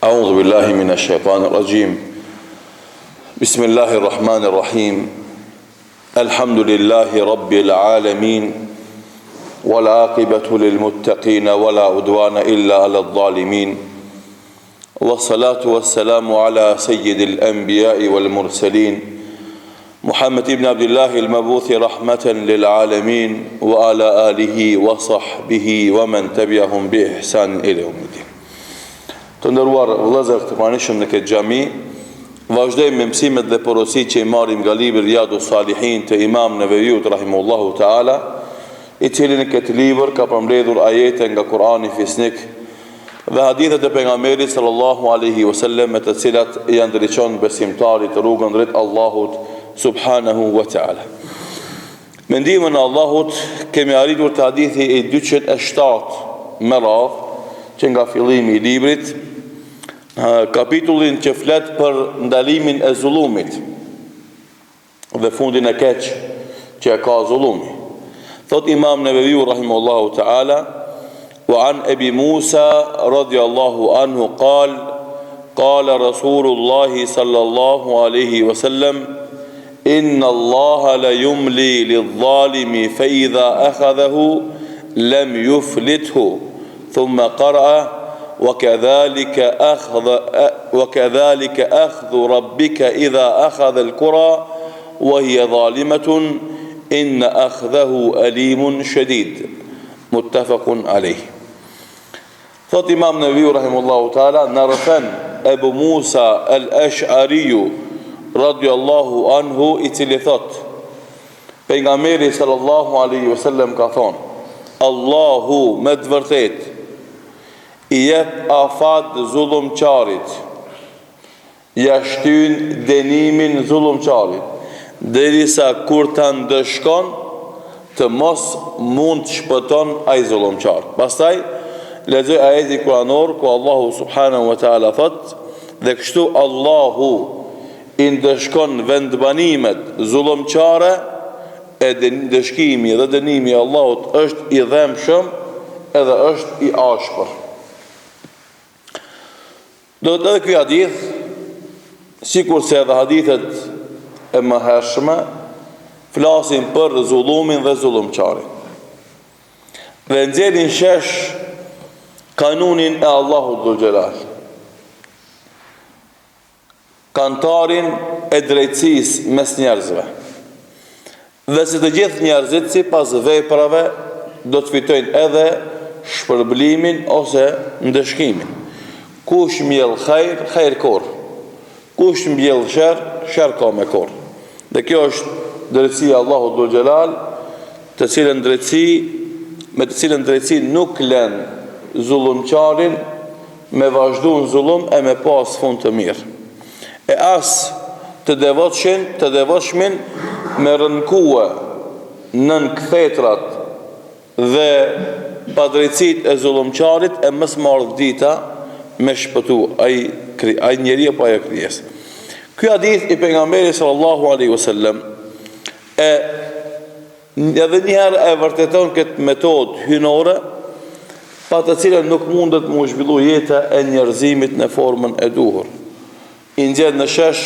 أعوذ بالله من الشيطان الرجيم بسم الله الرحمن الرحيم الحمد لله رب العالمين والعاقبة للمتقين ولا عدوان إلا على الظالمين والصلاة والسلام على سيد الأنبياء والمرسلين محمد بن عبد الله المبعوث رحمة للعالمين وعلى آله وصحبه ومن تبعهم بإحسان إلى يوم الدين. Të ndëruar vëllezër të pranishëm në këtë xhami, vazhdojmë me mësimet dhe porositë që i marrim nga libri Riyadus Salihin të Imam Neveviut rahimahullahu taala, i cili në këtë libër ka përmbledhur ajete nga Kurani fisnik dhe hadithet e pejgamberit sallallahu alaihi wasallam, me të cilat janë drejton besimtarit rrugën drejt Allahut subhanahu wa taala. Me ndihmën e Allahut kemi arritur te hadithi i 207 me radhë, që nga fillimi i librit, kapitullin që flet për ndalimin e zullumit dhe fundin e keq që ka zullumi. Thot Imam Neveviu rahimahullahu ta'ala: wa an Abi Musa radiyallahu anhu qala Rasulullah sallallahu alaihi wasallam inna Allah la yumli lidh-dhalimi fa idha akhadhahu lam yuflithu ثم قرأ وكذلك أخذ ربك إذا أخذ القرى وهي ظالمة إن أخذه أليم شديد متفق عليه. Thot Imam Neveviu rahimahullahu taala, na rëfen Ebu Musa al-Ash'ariu radiyallahu anhu, i cili thot pejgamberi sallallahu alaihi wasallam ka thonë: Allahu me të vërtet i jep afat zullumçarit, ja shtyn dënimin zullumçarit, derisa kur ta ndëshkon të mos mund të shpëton ai zullumçar. Pastaj lexoj ajetin kuranor ku Allahu subhanahu wa taala thot: dhe kështu Allahu i ndëshkon vendbanimet zullumçare, e dëshkimi dhe dënimi i Allahut është i dhëmshëm edhe është i ashpër. Do të edhe ky hadith, sikurse edhe hadithet e mëhershme, flasin për zullumin dhe zullumçarin. Dhe nxjerrin shesh kanunin e Allahut dhul xhelal, kantarin e drejtësisë mes njerëzve. Dhe si të gjithë njerëzit, sipas veprave, do të fitojnë edhe shpërblimin ose ndëshkimin. Kush mbjell khajr, khajr kor. Kush mbjell sherr, sherr ka me kor. Dhe kjo është drejtësia e Allahut dhul xhelal, me të cilën drejtësi nuk lën zullumçarin me vazhdu në zullum e me pas fund të mirë. E as të devotshmin me rënkue nën kthetrat dhe padrejtësit e zullumçarit e mos marrë dita me shpëtu ai njeri apo ajo krijesë. Ky hadith i pejgamberit sallallahu alaihi wasallam edhe njëherë e vërteton këtë metodë hynore, pa të cilën nuk mundet mu zhvillu jeta e njerëzimit në formën e duhur. I nxjerr në shesh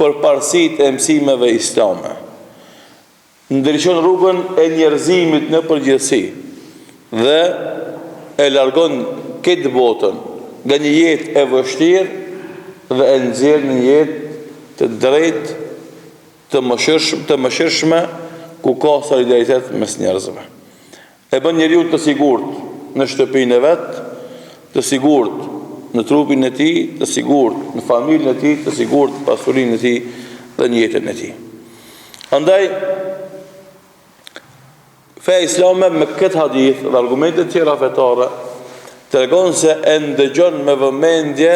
përparësitë e mësimeve islame, ndriçon rrugën e njerëzimit në përgjithësi dhe e largon këtë botën nga një jetë e vështirë dhe e nxjerr në një jetë të drejtë, të mëshirshme, ku ka solidaritet mes njerëzve. E bën njeriu të sigurt në shtëpinë e vet, të sigurt në trupin e tij, të sigurt në familjen e tij, të sigurt në pasurinë e tij dhe në jetën e tij. Andaj feja islame me këtë hadith dhe argumentet tjera fetare tregon se e ndëgjon me vëmendje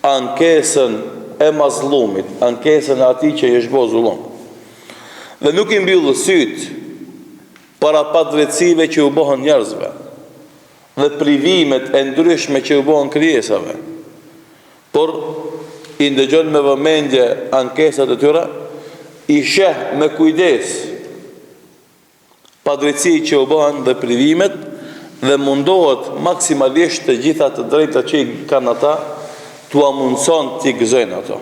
ankesën e mazlumit, ankesën e atij që i është bërë zullum. Dhe nuk i mbyll syt para padrejtësive që u bëhen njerëzve dhe privimet e ndryshme që u bëhen krijesave, por i ndëgjon me vëmendje ankesat e tyre, i sheh me kujdes padrejtësi që u bëhen dhe privimet, dhe mundohet maksimalisht të gjitha të drejta që i kanë ata, t'u mundson t'i gëzojnë ato.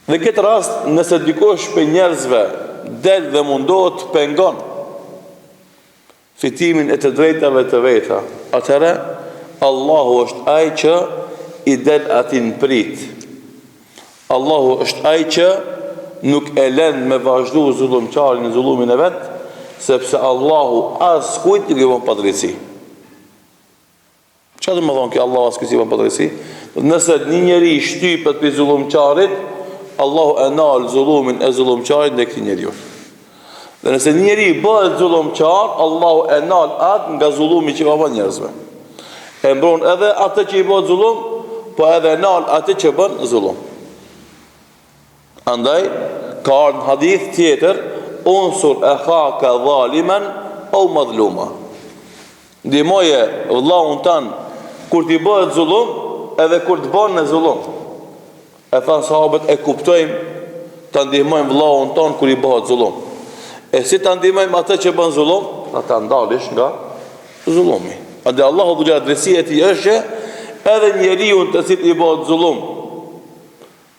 Dhe këtë rast, nëse dikush për njerëzve del dhe mundohet të pengon fitimin e të drejtave të veta, atëherë Allahu është ai që i del ati në prit. Allahu është ai që nuk e lën me vazhdu zullumçarin në zullumin e vet, sepse Allahu as kujt nuk i bën padrejti. Çfarë do të thonë që Allahu as kujt i bën padrejti? Nëse një njeri shtypet për zullumçarit, Allahu e nal zullumin e zullumçarit ndaj këtij njeriu. Dhe nëse një njeri bëhet zullumçar, Allahu e nal atë nga zullumi që ka bën njerëzve. E mbron edhe atë që i bëhet zullum, po edhe nal atë që bën zullum. Andaj, ka ardhur hadith tjetër, unsur akhaka zaliman au madhluma. Ndihmoje vëllaun tan kur t'i bëhet zullum, edhe kur të bën në zullum. E thanë sahabët, e kuptojmë, ta ndihmojmë vëllaun ton kur i bëhet zullum. E si ta ndihmojmë atë që bën zullum, ta ndalish nga zullumi. Andaj Allahu dhul adresia e tij është edhe njeriu të cilit i bëhet zullum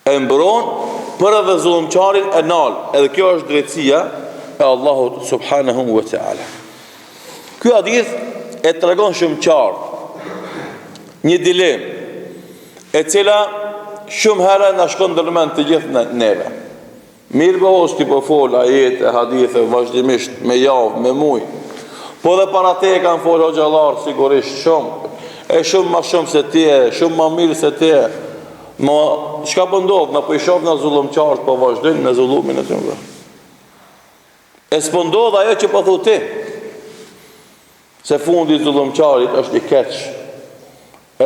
e mbron, për edhe zullumçarin e nal. Edhe kjo është drejtësia e Allahut subhanahu wa ta'ala. Ky hadith e tregon shumë qartë një dilemë e cila shumë herë na shkon ndërmend të gjithë neve. Mirë bëhos ti po fol ajete, hadithe vazhdimisht me javë, me muj. Po dhe para te e kanë fol hoxhallar sigurisht shumë. E shumë ma shumë se ti e, shumë ma mirë se ti e. Ma, çka po ndodh, na po i shoh na zullumçart po vazhdojnë në zullumin e tyre. E s'po ndodh ajo që po thu ti. Se fundi i zullumçarit është i keq.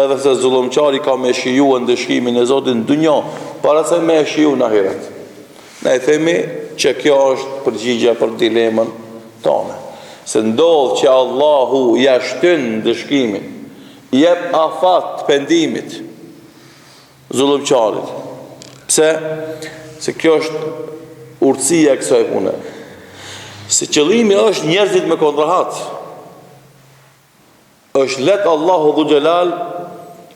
Edhe se zullumçari ka me shiju në dëshkimin e Zotit në dunjë, para se me shiju në ahiret. Ne i themi që kjo është përgjigja për dilemën tonë. Se ndodh që Allahu ja shtyn dëshkimin, jep afat të pendimit zullumçarit. Pse? Se kjo është urtësia e kësaj pune. Se qëllimi është njerëzit me kontrahat. Është let Allahu dhu xhelal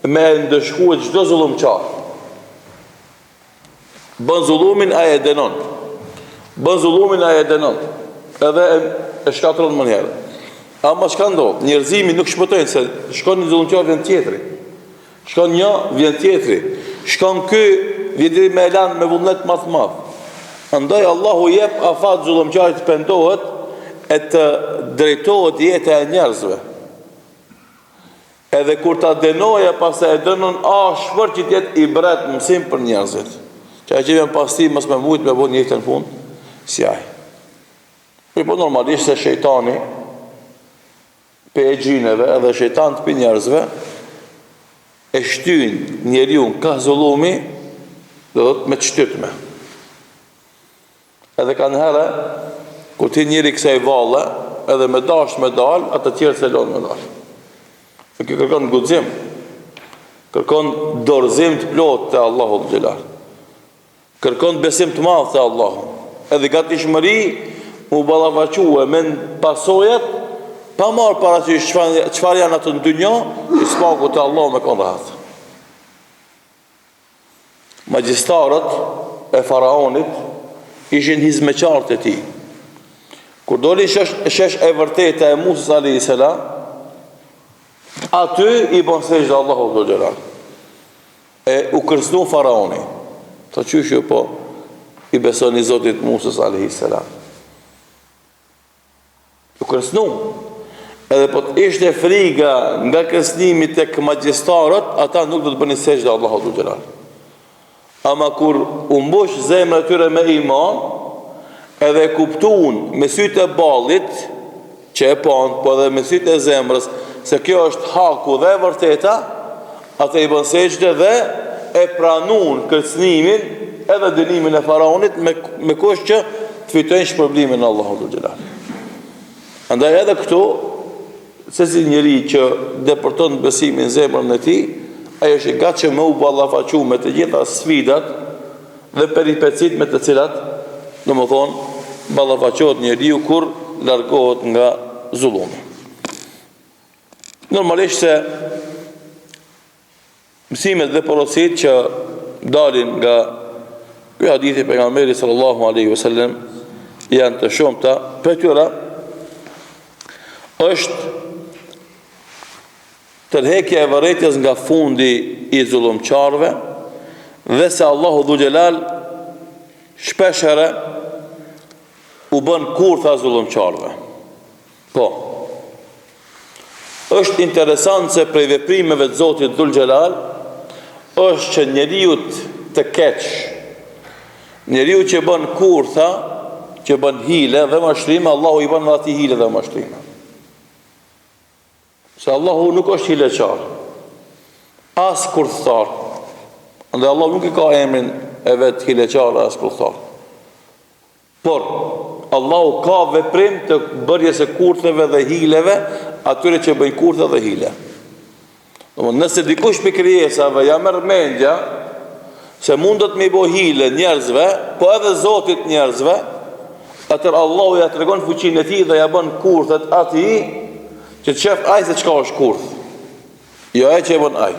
me ndëshkuar çdo zullumçar. Bën zullumin ai e dënon. Bën zullumin ai e dënon. Edhe e shkatron më herë. Ama çka ndodh? Njerëzimi nuk shpëtojnë se shkon një zullumçar vjen tjetri. Shkon një, vjen tjetri. Shkon ky, vjen me elan me vullnet më të madh. Andaj Allahu jep afat zullumçarit të pendohet e të drejtohet jeta e njerëzve. Edhe kur ta dënoja pas e dënon shpër që tjetë i bret mësim për njerëzit. Që ai që vjen pas ti mos me vujt me bon jetën fund, si ai. Po normalisht se shejtani pe e gjineve edhe shejtan të për njerëzve e shtyn njeriu ka zullumi do të me të shtytme. Edhe kanë herë kur ti njeri kësaj valle edhe me dash me dal, atë të tjerë se lon me dal. E kjo kërkon guxim, kërkon dorëzim të plot të Allahu xhelal. Kërkon besim të madh te Allahu. Edhe gatishmëri u ballafaque me pasojat pa marrë parasysh çfarë janë ato në dynjë, i spaku te Allahu me kontrahat. Magjistarët e faraonit ishin hizmeqarët e tij. Kur doli shesh e vërteta e Musa alayhis salam, aty i bën sejdë Allahu xhelal. E u kërcënu faraoni. Ta qyshë po i besoni Zotit Musa alayhis salam. U kërcënu. Edhe po të ishte friga nga kërcënimi tek magjistarët, ata nuk do të bënin sejdë Allahu xhelal. Ama kur u mbush zemra e tyre me iman, edhe kuptuan me sytë e ballit që e pan, po edhe me sytë e zemrës, se kjo është haku dhe vërteta, atë i bën sejdë dhe e pranuan kërcënimin edhe dënimin e faraonit me kush që të fitojnë shpërblimin e Allahut xhelal. Andaj edhe këtu, se si njeri që depërton besimin në zemrën e tij, ai është i gatshëm me u ballafaqu me të gjitha sfidat dhe peripecit me të cilat, domethënë, ballafaqohet njeriu kur largohet nga zullumi. Normalisht se mësimet dhe porosit që dalin nga ky hadith i pejgamberit sallallahu alaihi wasallam janë të shumta. Për tyra është tërheqja e vërejtjes nga fundi i zullumçarëve dhe se Allahu Dhu Xhelal shpeshherë u bën kurtha zullumçarëve. Po, është interesant se prej veprimeve të Zotit Dhul Xhelal është që njeriu të keq, njeriu që bën kurtha, që bën hile dhe mashtrim, Allahu i bën ati hile dhe mashtrim. Se Allahu nuk është hileqar, as kurthar. Dhe Allahu nuk i ka emrin e vetë hileqar as kurthar. Por Allahu ka veprim të bërjes e kurtheve dhe hileve atyre që bëjnë kurthe dhe hile. Nëse dikush për krijesave ja merr mendja se mundet me i bo hile njerëzve, po edhe Zotit njerëzve, atër Allahu ja tregon fuqinë e tij dhe ja bën kurthet atij që të qef aj se qka është kurth. Jo aj që e bën aj.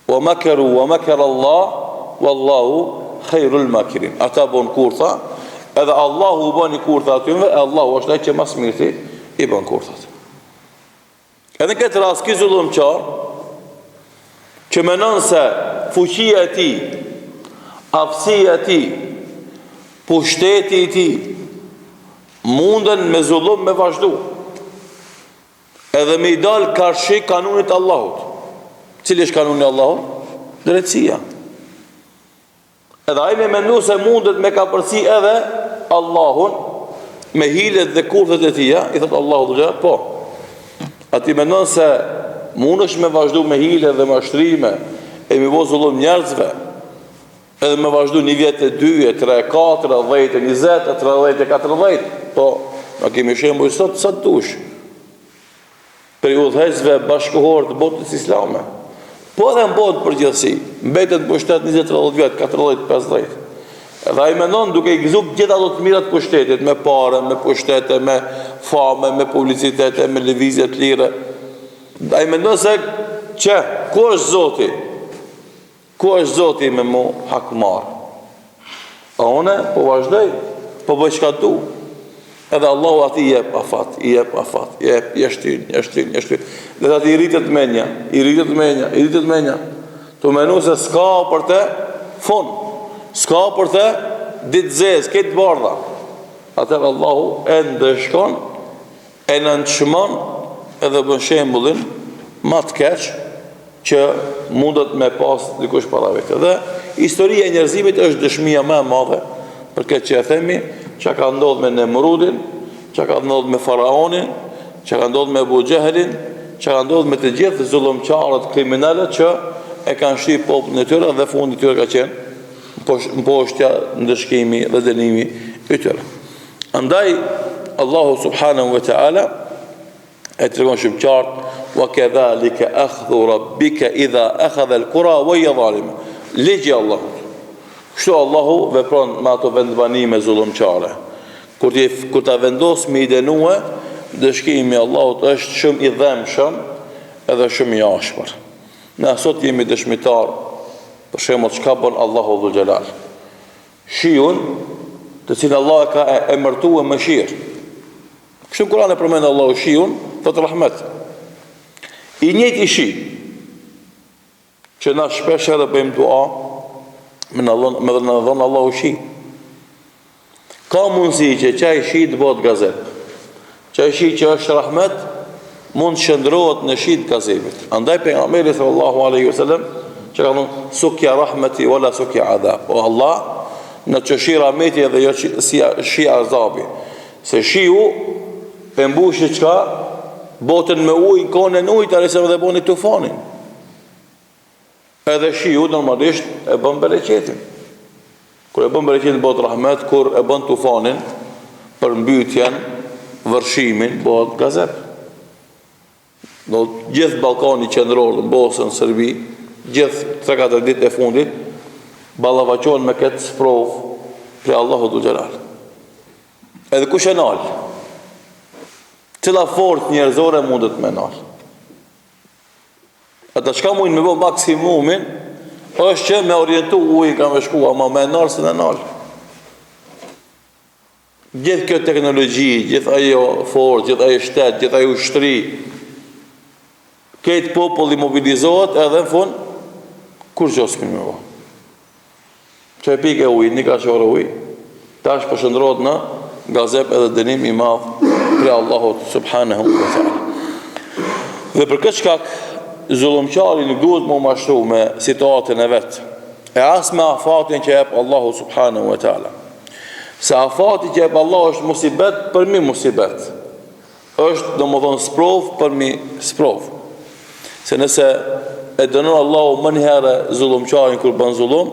Wa makaru wa makar Allah wallahu khairul makirin. Ata bën kurtha, edhe Allahu bën i kurtha atyve, e Allahu është aj që mas mirti i bën kurthat. Edhe në këtë rast ki zullumçar që menon se fuqia e tij, aftësia e tij, pushteti i tij munden me zullum me vazhdu. Edhe me i dal karshi kanunit Allahut. Cili është kanuni Allahut? Drejtësia. Edhe ai me mendu se mundet me ka përsi edhe Allahun me hilet dhe kurthet e tia, i thot Allahu Dhu Xhelal, po. Ati mendon se mundesh me vazhdu me hile dhe mashtrime e me bo zullum njerëzve, edhe me vazhdu një vjetë e 2, 3, 4, 10, 20, 30, 40, po, na kemi shembull sot dush. Për i udhëheqësve bashkëkohor të botës islame. Po edhe në botë përgjithësi, mbetet pushtet 20-30 vjetë, 40-50. Edhe ai mendon duke i gëzuar gjithë ato të mirat pushtetit, me parë, me pushtete, me fame, me publicitete, me lëvizje të lire. Ai mendon se që ku është Zoti? Ku është Zoti me mu hakmar? A une po vazhdoj, po bëj çka du. Edhe Allahu ati i jep afat, i jep jashtin. Dhe ati i rritet menja. Të menu se s'ka për te fun, s'ka për te ditë zez, këtë bardha. Atër Allahu e ndëshkon, e nënçmon, edhe bën shembullin ma të keq që mundet me pas dikush para vetë. Dhe historia e njerëzimit është dëshmia më e madhe për këtë që e themi, që ka ndodhë me Nemrudin, që ka ndodhë me Faraonin, që ka ndodhë me Abu Jahlin, që ka ndodhë me të gjithë zullumçarët kriminalet që e kanë shih popullin e tyre dhe fundi i tyre ka qenë mposhtja, ndëshkimi dhe dënimi i tyre. Andaj Allahu subhanahu wa ta'ala e tregon shumë qartë: wa kadhalika akhdhu rabbika idha akhadha al-qura wa hiya zalima. Ligji i Allahut. Kështu Allahu vepron me ato vendbanime zullumçare. Kur ta vendos me i dënue, dëshkimi i Allahut është shumë i dhëmshëm edhe shumë i ashpër. Ne sot jemi dëshmitar për shembull çka bën Allahu Dhul Xhelal. Shiun, të cilin Allah ka emërtuar me shir. Kështu Kur'ani e përmend Allahu shiun, thot rahmet. I njëjti shi që na shpesh edhe bëjmë dua me në dhënë Allahu shi. Ka mundësi që qaj shi të bëhet gazep. Qaj shi që është rahmet mund shëndrohet në shi të gazepit. Andaj pejgamberi sallallahu alaihi wasallam që ka thënë sukja rahmeti wala sukja adhab. O Allah, në që shi rahmeti edhe jo shi azabi. Se shiu e mbushi qka botën me ujë, konën ujë, arisëm dhe boni tufanin. Edhe shiu normalisht e bën bereqetin. Kur e bën bereqetin bëhet rahmet, kur e bën tufanin për mbytjen, vërshimin, bëhet gazep. Do gjithë Ballkani qendror, Bosnë, Serbi, gjithë 3-4 ditë e fundit ballafaqohen me këtë sprovë për Allahu Dhul Xhelal. Edhe kush e nal? Cila forcë njerëzore mundet me nal? Ata çka mundin me bë maksimumin është që me orientu ujë ka me shku, ama me nalë se në nalë. Gjithë kjo teknologji, gjithë ajo forë, gjithë ajo shtetë, gjithë ajo ushtri, këtë populli mobilizohet edhe në fund, kur gjosë me bë. Që e pike ujë, një ka qore ujë, tash përshëndrot në gazep edhe dënim i madhë pre Allahut subhanahu wa ta'ala. Dhe për këtë shkak, zullumqari nuk duhet më mashtru me situatën e vetë, e as me afatin që jep Allahu subhanahu wa ta'ala. Se afati që jep Allahu është musibet për mi musibet, është do më thonë sprov për mi sprov. Se nëse e dënon Allahu më njëherë zullumqarin kër bën zullum,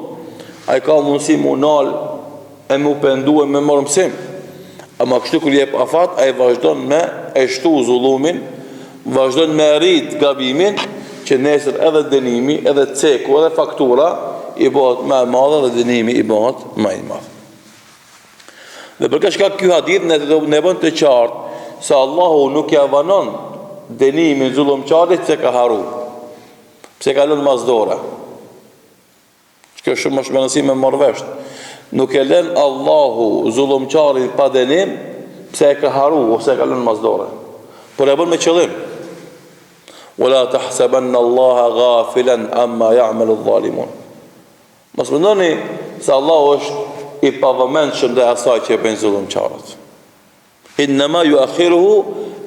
a i ka mundësi mu nalë e mu pendu e me mërë mësim. Ama kështu kër jep afat, a i vazhdon me eshtu zullumin, vazhdon me rrit gabimin, që nesër edhe dënimi, edhe ceku, edhe faktura i bëhet më e madhe dhe dënimi i bëhet më i madh. Dhe për këtë shkak ky hadith ne bën të qartë se Allahu nuk ja vanon dënimin zullumçarit se ka haru, pse ka lënë mazdora. Kjo është shumë shmenësi me marrëvesh. Nuk e lën Allahu zullumçarin pa dënim pse e ka haru ose ka lënë mazdora. Por e bën me qëllim. ولا تحسبن الله غافلا عما يعمل الظالمون. Mos mendoni se Allahu është i pavëmendshëm ndaj asaj që bën zullumçarët. Inma yuakhiruhu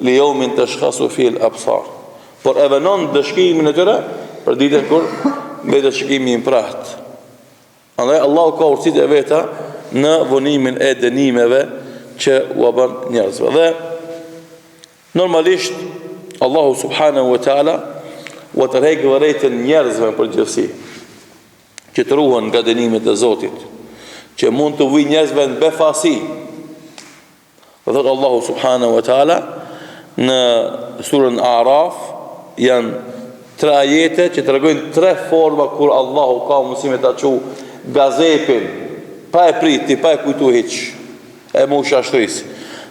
li yawmin tashkhasu fihi al-absar. Por e vënon dëshkimin e tyre për ditën kur vetë shikimi i praht. Andaj Allahu ka urtësitë e veta në vonimin e dënimeve që u bën njerëzve. Dhe normalisht Allahu subhanahu wa ta'ala u të rejkë vërejtën njerëzve në përgjithësi, që të ruhen nga dënimet e Zotit, që mund të vijë njerëzve në befasi. Dhe thëtë Allahu subhanahu wa ta'ala në surën Araf janë 3 ajete që të regojnë 3 forma kur Allahu ka mësime të aqu gazepin, pa e priti, pa e kujtu hiq, e mu shashtris.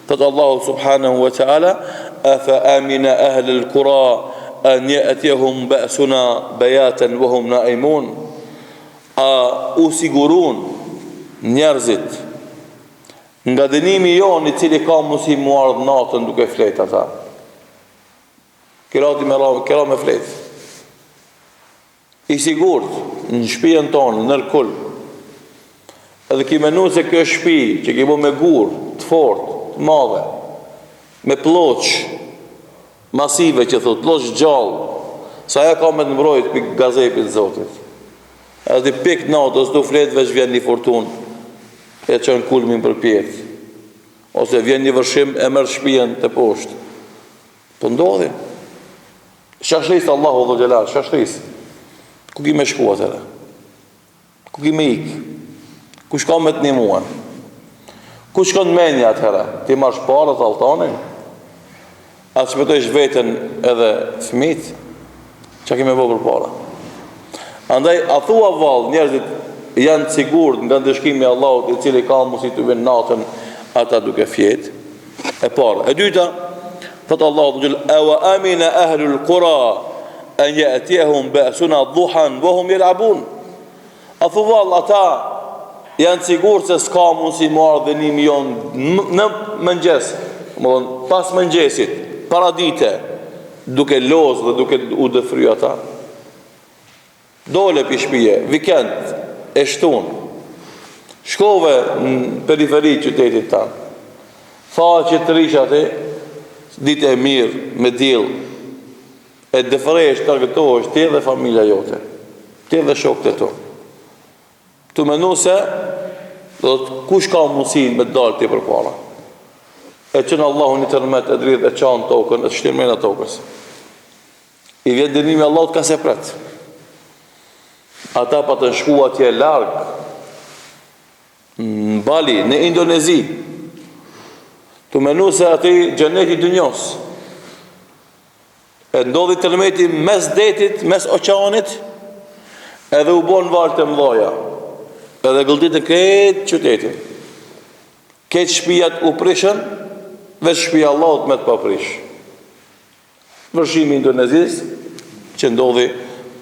Thëtë Allahu subhanahu wa ta'ala أفأمن أهل القرى أن يأتيهم بأسنا بياتا وهم نائمون. U sigurun njerëzit nga dënimi jon i cili ka mundësi mu ardhë natën duke flet ata. Kirati me flet. I sigurt në shtëpinë tonë, në kull. Edhe ki menu se kjo shtëpi që ki bo me gur, të fort, të madhe, me ploq masive që thot, ploq gjallë, sa ja ka me të mbrojt për gazepit Zotit. Edhe pik natës du flet veç vjen një fortun, e qënë kulmin për pjetë, ose vjen një vërshim e mërë shpijen të poshtë. Po ndodhin. Shashris Allahu dhe Gjelal, shashris. Ku ki me shku atëre? Ku ki me ik? Ku shka me të një muan? Ku shkon menja atëre? Ti marsh parët altanin? Atë shpetojsh vetën edhe fëmit? Qa kime bo për para? Andaj, a thua val, njerëzit janë sigur nga ndëshkimi Allahut i cili ka mundësi të vjen natën ata duke fjet. E para. E dyta, thëtë Allahu dhe gjellë, e wa amina ahlul qura an ya'tiyahum ba'suna dhuhan wa hum yal'abun. A thua val, ata janë sigur se s'ka mundësi marrë dënimi jonë në mëngjes, pas mëngjesit, para dite, duke lozë dhe duke u dëfry ata. Dole për shpije, vikend, e shtun, shkove në periferi qytetit ta, tha që të rish ati, ditë e mirë, me dil, e dëfresh, të argëtohesh, ti dhe familja jote, ti dhe shokët e to. Të menu se, kush ka mundësin me dalë ti për para. E qënë Allahu një tërmet e dridh e qanë tokën, e të shtirmena tokës. I vjen dënimi Allahut ka se pretë. Ata pa të shku atje largë, në Bali, në Indonezi, të menu se ati gjeneti dënjos, e ndodhi tërmeti mes detit, mes oqanit, edhe u bon valë të mdoja, edhe gëlltit në këtë qytetin. Këtë shpijat u prishën, veç shpija Allahut me të paprish. Vërshimi Indonezis, që ndodhi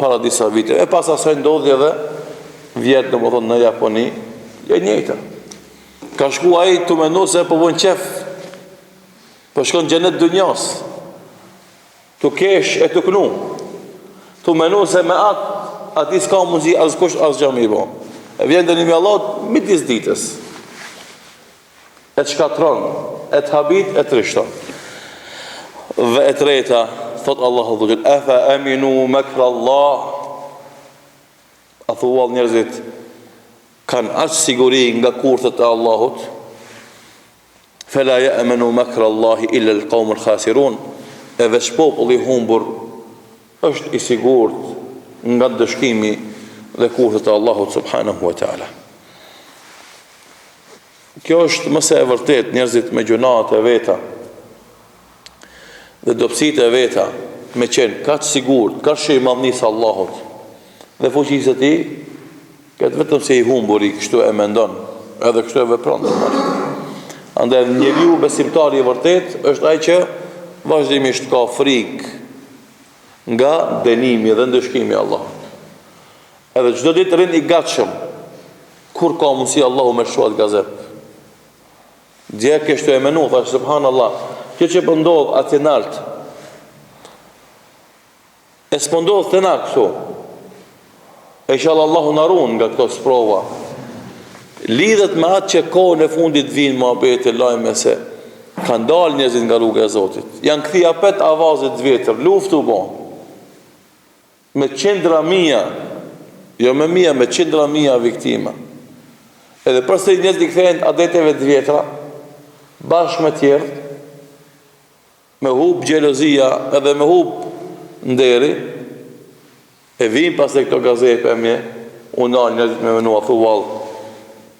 para disa vite. E pas asaj ndodhi edhe vjet domethënë në Japoni, e njëjta. Ka shku ai të mendoj se po bën qef. Po shkon xhenet dunjas. Tu kesh e të knu. Tu mendoj se me aty s'ka muzi as kush as xhami bo. E vjen dënimi Allah midis ditës. E të shkatron, e të habit, e të rishton. Dhe e treta, thot Allahu dhujën, afa aminu makra Allah. A thuall njerëzit, kanë aq siguri nga kurthet e Allahut, fela ya'manu makra Allahi illa al-qawm al-khasirun. Edhe populli i humbur është i sigurt nga dëshkimi dhe kurthet e Allahut subhanahu wa ta'ala. Kjo është mëse e vërtet, njerëzit me gjunat e veta dhe dobësitë e veta me qenë kaq sigurt, kaq i madhnisë Allahut dhe fuqisë e tij, këtë vetëm se i humburi kështu e mendon, edhe kështu e vepron. Andaj njeriu besimtari i vërtet është ai që vazhdimisht ka frikë nga dënimi dhe ndëshkimi i Allahut. Edhe çdo ditë rrin i gatshëm kur ka mundsi Allahu më shuat gazep. Dje kështu e menu, thash subhanallah, kjo që pëndodh atë nalt, e s'pëndodh të na këtu, e inshallah Allahu na ruan nga këto sprova, lidhet me atë që kohën e fundit vinë muhabete lajme se kanë dalë njerëzit nga rruga e Zotit, janë kthi apet avazit të vjetër, luftu bon, me qindra mija, jo me mija, me qindra mija viktima, edhe përsëri njerëzit i kthehen adeteve të vjetra, bashkë me tjerë, me hub gjelozia edhe me hub nderi, e vim pas e këto gazepe e mje, unë alë njerëzit me menua, thu val,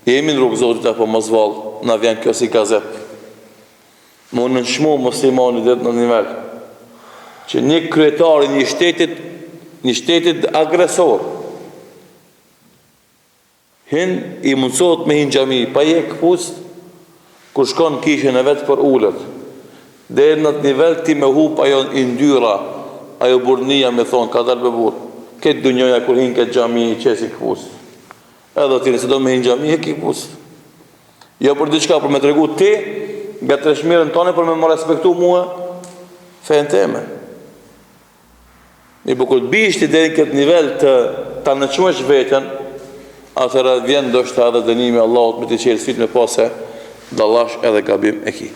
jemi në rrugë Zotit apo mos val, na vjen kjo si gazep. Më në nëshmu muslimani dhe në nivel, që një kryetari një shtetit agresor, i mundësot me hinë gjami, pa je këpust, kur shkon kishën e vetë për ullët, dhe në të nivel ti me hup ajo indyra, ajo burnia me thonë, ka dalë bebur, këtë dunjoja kur hinë këtë gjami i qesi këpust. Edhe ti nëse do me hinë gjami, e këpust. Jo për diçka për me të regu ti, nga të reshmirën tone për me më respektu mua, fejnë teme. I për këtë bishti dhe në këtë nivel të nëqmësh vetën, atëra vjen ndoshta edhe dënimi Allahut me të qelë sfit me pase, dallash edhe gabim e ki.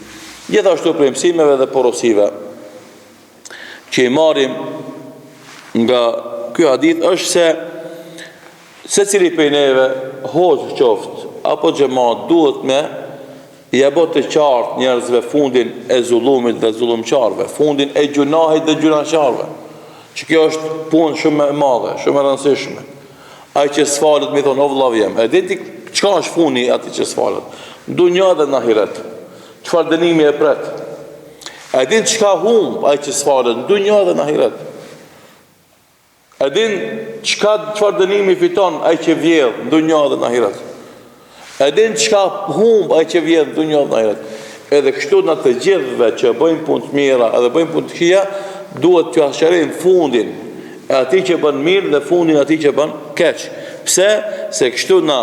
Gjithashtu për mësimeve dhe porosive që i marim nga ky hadith është se cili prej neve hoxh qoftë apo xhamat duhet me jabot të qartë njerëzve fundin e zullumit dhe zullumqarve, fundin e gjunahit dhe gjunaqarve. Që kjo është punë shumë e madhe, shumë e rëndësishme. Ai që sfalet më thon o vëllav jam, e di çka është funi atij që sfalet. Dunja dhe në ahiret. Çfarë dënimi e pret? A din çka humb ai që sfalet në dunja dhe në ahiret? A din çfarë dënimi fiton ai që vjedh në dunja dhe në ahiret? A din çka humb ai që vjedh në dunja dhe në ahiret? Edhe kështu në të gjithëve që bëjmë punë të mira edhe bëjmë punë të këqija, duhet të asharim fundin e atij që bën mirë dhe fundin e atij që bën keq. Pse? Se kështu na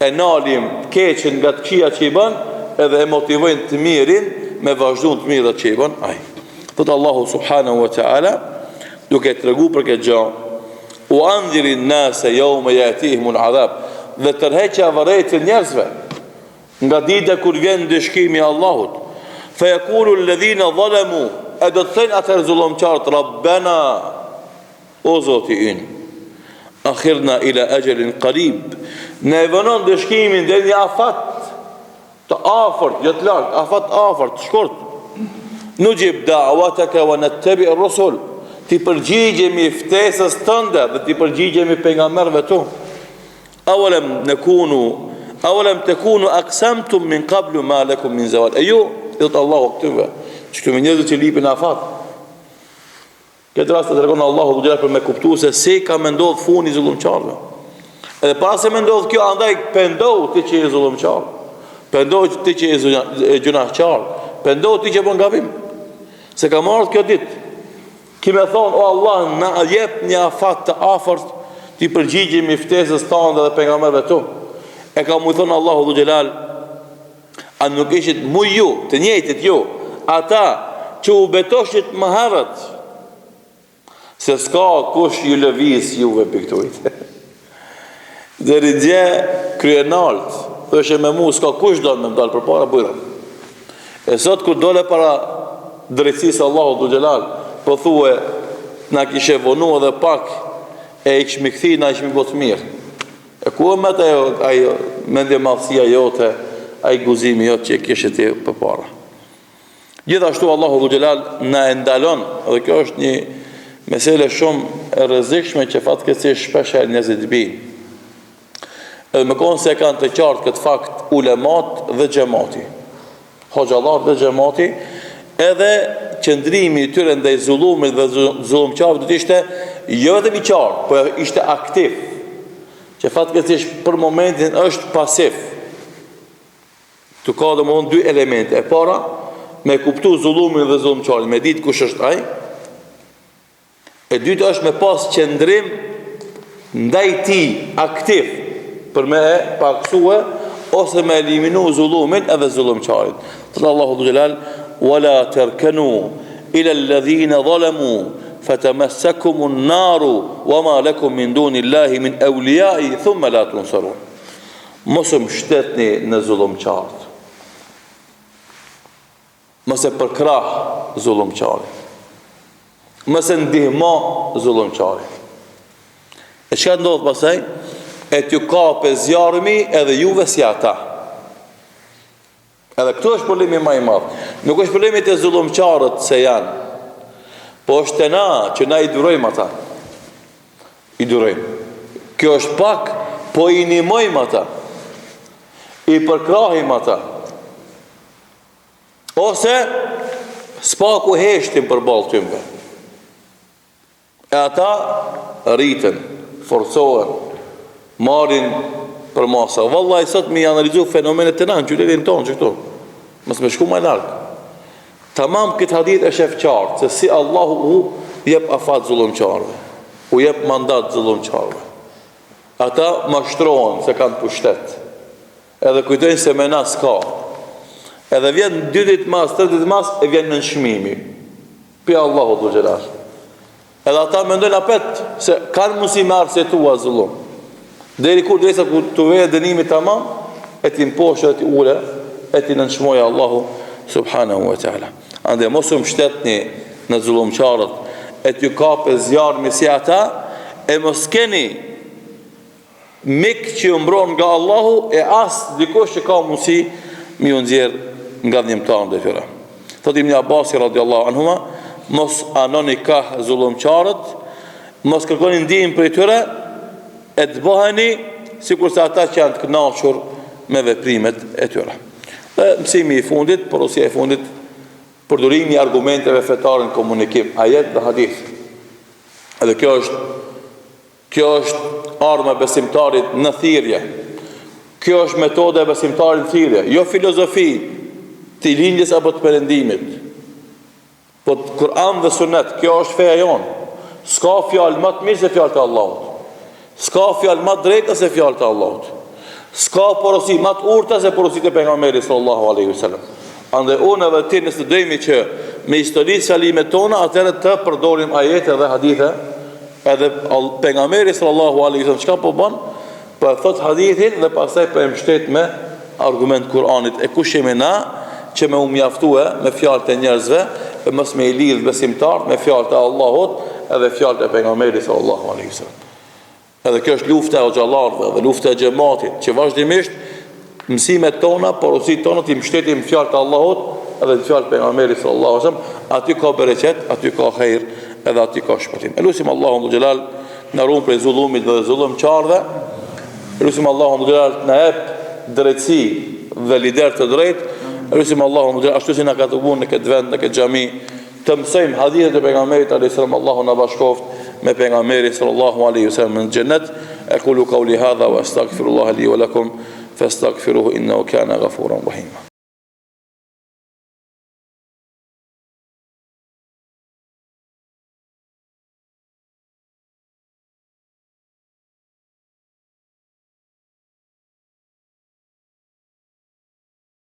e nalim keqen nga të këqija që i bën, edhe e motivojnë të mirin me vazhdu të mirë që i bën ai. Thotë Allahu subhanahu wa ta'ala, duke të regu për këtë gjë, u andhirin nase yawma yatihimul adhab, dhe tërheqja vërejtë njerëzve nga dita kur vjen dëshkimi i Allahut. Fa yaqulu alladhina zalamu, e do të thënë atë zullumqtarët, Rabbana, o Zoti ynë, akhirna ila ajalin qarib, ne vënon dëshkimin dhe një afat të afërt, jo të lartë, afat afërt, të shkurt. Nujib da'wataka wa nattabi ar-rusul, ti përgjigjemi ftesës tënde dhe ti përgjigjemi pejgamberëve tu. Awalam takunu aqsamtum min qablu ma lakum min zawal. E ju, thot Allahu këtyve, që këto njerëz që lipin afat. Këtë rast e tregon Allahu dhe për me kuptuar se si ka më ndodhur funi i zullumçarëve. Edhe pas se më ndodh kjo, andaj pendohu ti që je zullumçar. Pendohu ti që je gjunaqtar. Pendohu ti që bën gabim. Se ka marrë kjo ditë. Kime thonë, o Allah, na jep një afat të afërt, t'i përgjigjim i ftesës tonë dhe pejgamberëve tu. E ka mu thonë Allahu dhu Gjelal, a nuk ishit mu ju, të njëjtit ju, ata që u betoshit më herët, se s'ka kush ju lëviz juve për këtujt. Dheri dje kryenalt, dhe është me mu, s'ka kush do me më dalë për para bujra. E sot kur dole para drejtësisë Allahu dhu Gjelal, po thue, na kishe vonu edhe pak, e i këshmi këthi, na i këshmi botë mirë. E ku e me të ajo mendje madhësia jote, ajo guzimi jote që e kishe ti për para. Gjithashtu Allahu dhu Gjelal na e ndalon, dhe kjo është një mesele shumë e rrezikshme që fatkeqësisht shpesh e njerëzit bijnë. Edhe me konë se kanë të qartë këtë fakt ulemat dhe xhamati. Hoxhallar dhe xhamati, edhe qëndrimi i tyre ndaj zullumit dhe zullumçarëve do të ishte jo vetëm i qartë, por ishte aktiv. Që fatkeqësisht për momentin është pasiv. Tu ka domosdoshmë dy elemente. E para, me kuptu zullumin dhe zullumçarin, me ditë kush është ai. E dyta është me pas qëndrim ndaj tij aktiv për me e paksue ose me eliminu zullumin edhe zullumçarin. Thot Allahu dhu Gjelal, وَلَا تَرْكَنُوا إِلَى الَّذِينَ ظَلَمُوا فَتَمَسَّكُمُ النَّارُ وَمَا لَكُمْ مِنْ دُونِ اللَّهِ مِنْ أَوْلِيَاءِ ثُمَّ لَا تُنْصَرُونَ. Mos më shtetni në zullumçart. Mos e përkrah zullumçarin. Mos e ndihmo zullumçarin. E çka ndodh pastaj? E t'ju kape zjarmi edhe juve si ata. Edhe këtu është problemi më i madh. Nuk është problemi të zullumçarët se janë, po është të na që na i durojmë ata. I durojmë. Kjo është pak, po i nimojmë ata. I përkrahim ata. Ose s'paku heshtim për balë tymbe. E ata rriten, forcohen, marrin për masa. Vallahi sot mi analizu fenomenet të nanë, qytetin tonë që këtu. Mos me shku më larg. Tamam këtë hadith është e qartë, se si Allahu u jep afat zullumçarëve. U jep mandat zullumçarëve. Ata mashtrohen se kanë pushtet. Edhe kujtojnë se me nas ka. Edhe vjen 2 ditë mas, 3 ditë mas, e vjen në nshmimi. Pi Allahu dhu Gjelal. Edhe ata mendojnë apet se kanë mundësi me arsetua zullum. Deri kur drejsa ku të vejë dënimi tamam, e ti mposhë, e ti ule, e ti nënshmoja Allahu subhanahu wa ta'ala. Ande mos u mbështetni në zullumçarët, e t'ju kape zjarmi si ata, e mos keni mik që mbron nga Allahu, e as dikush që ka mundësi mi u nxjerr nga dhimtarët e tyre. Thot Ibn Abbas radiallahu anhuma, mos anoni ka zullumçarët, mos kërkoni ndihmë për tyre, e të bëheni sikur se ata që janë të kënaqur me veprimet e tyre. Dhe mësimi i fundit, porosia e fundit, përdorimi i argumenteve fetare në komunikim, ajet dhe hadith. Edhe kjo është arma e besimtarit në thirrje. Kjo është metode e besimtarit në thirrje, jo filozofi të lindjes apo të perëndimit. Po Kur'an dhe Sunet, kjo është feja jonë. S'ka fjalë më të mirë se fjalët e Allahut. S'ka fjalë më drejta se fjalët e Allahut. S'ka porosi më të urta se porositë e pejgamberit sallallahu alaihi wasallam. Andaj unë edhe ti nëse dojmë që me historitë salime tona atëherë të përdorim ajete dhe hadithe, edhe pejgamberi sallallahu alaihi wasallam çka po bën? Po thot hadithin dhe pastaj po e mbështet me argument Kur'anit. E kush jemi na që me u mjaftue me fjalët e njerëzve, e mos me i lidh besimtarët me fjalët e Allahut edhe fjalët e pejgamberit sallallahu alaihi wasallam. Edhe kjo është lufta e xhallarëve dhe lufta e xhamatit, që vazhdimisht mësimet tona, porositë tona ti mbështetim fjalët e Allahut edhe fjalët e pejgamberit sallallahu alaihi wasallam, aty ka bereqet, aty ka hajër, edhe aty ka shpëtim. Elusim Allahun xhelal na ruan prej zullumit dhe zullumçarëve. Elusim Allahun xhelal na jep drejtësi dhe lider të drejtë. Elusim Allahun xhelal ashtu si na ka dhënë në këtë vend, në këtë xhami, të mësojmë hadithet e pejgamberit alayhis salam. Allahu na bashkoft me pejgamberin sallallahu alaihi wasallam në xhennet. Aqulu qawli hadha wa astaghfirullaha li wa lakum fastaghfiruhu innahu kana ghafuran rahima.